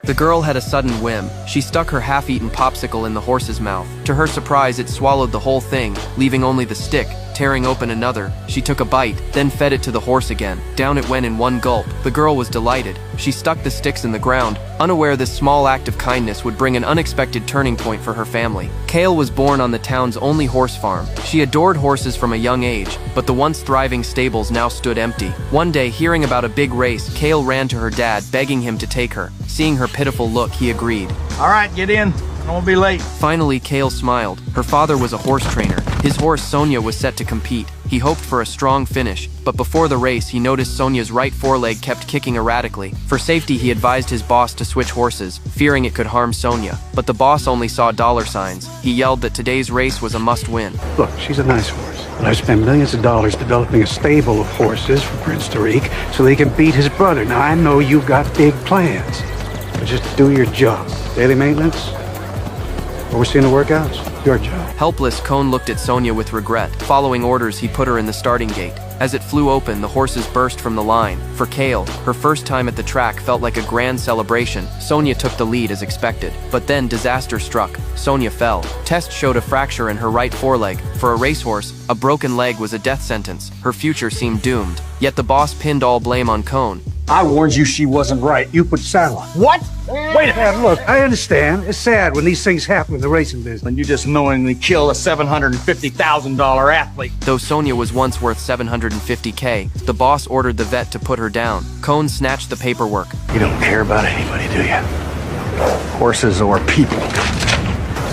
The girl had a sudden whim. She stuck her half-eaten popsicle in the horse's mouth. To her surprise, it swallowed the whole thing, leaving only the stick. Tearing open another, she took a bite, then fed it to the horse again. Down it went in one gulp. The girl was delighted. She stuck the sticks in the ground, unaware this small act of kindness would bring an unexpected turning point for her family. Kale was born on the town's only horse farm. She adored horses from a young age, but the once thriving stables now stood empty. One day, hearing about a big race, Kale ran to her dad, begging him to take her. Seeing her pitiful look, he agreed. All right, get in. I won't be late. Finally, Kale smiled. Her father was a horse trainer. His horse, Sonia, was set to compete. He hoped for a strong finish, but before the race, he noticed Sonia's right foreleg kept kicking erratically. For safety, he advised his boss to switch horses, fearing it could harm Sonia. But the boss only saw dollar signs. He yelled that today's race was a must-win. Look, she's a nice horse, but I've spent millions of dollars developing a stable of horses for Prince Tariq so he can beat his brother. Now, I know you've got big plans, but just do your job. Daily maintenance, overseeing the workouts, your job. Helpless, Cone looked at Sonia with regret. Following orders, he put her in the starting gate. As it flew open, the horses burst from the line. For Kale, her first time at the track felt like a grand celebration. Sonia took the lead as expected. But then disaster struck. Sonia fell. Tests showed a fracture in her right foreleg. For a racehorse, a broken leg was a death sentence. Her future seemed doomed. Yet the boss pinned all blame on Cone. I warned you she wasn't right. You put saddle on. What? Wait a minute, look, I understand. It's sad when these things happen in the racing business. When you just knowingly kill a $750,000 athlete. Though Sonia was once worth $750K, the boss ordered the vet to put her down. Cone snatched the paperwork. You don't care about anybody, do you? Horses or people?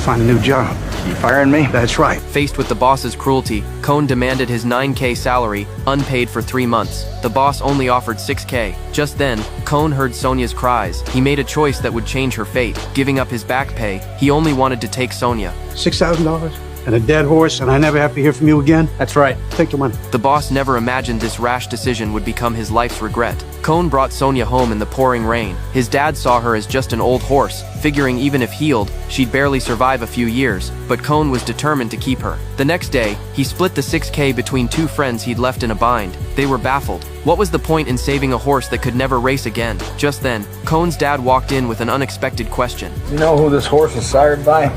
Find a new job. You firing me? That's right. Faced with the boss's cruelty, Cone demanded his $9K salary, unpaid for 3 months. The boss only offered $6K. Just then, Cone heard Sonia's cries. He made a choice that would change her fate. Giving up his back pay, he only wanted to take Sonia. $6,000 and a dead horse, and I never have to hear from you again? That's right. Take the money. The boss never imagined this rash decision would become his life's regret. Cone brought Sonia home in the pouring rain. His dad saw her as just an old horse, figuring even if healed, she'd barely survive a few years, but Cone was determined to keep her. The next day, he split the $6K between 2 friends he'd left in a bind. They were baffled. What was the point in saving a horse that could never race again? Just then, Cone's dad walked in with an unexpected question. You know who this horse was sired by?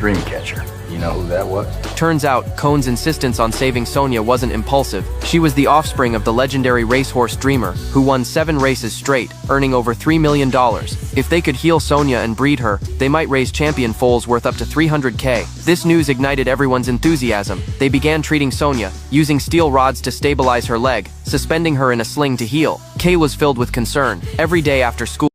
Dreamcatcher. You know who that was? Turns out, Cone's insistence on saving Sonia wasn't impulsive. She was the offspring of the legendary racehorse Dreamer, who won 7 races straight, earning over $3 million. If they could heal Sonia and breed her, they might raise champion foals worth up to $300K. This news ignited everyone's enthusiasm. They began treating Sonia, using steel rods to stabilize her leg, suspending her in a sling to heal. Kay was filled with concern. Every day after school,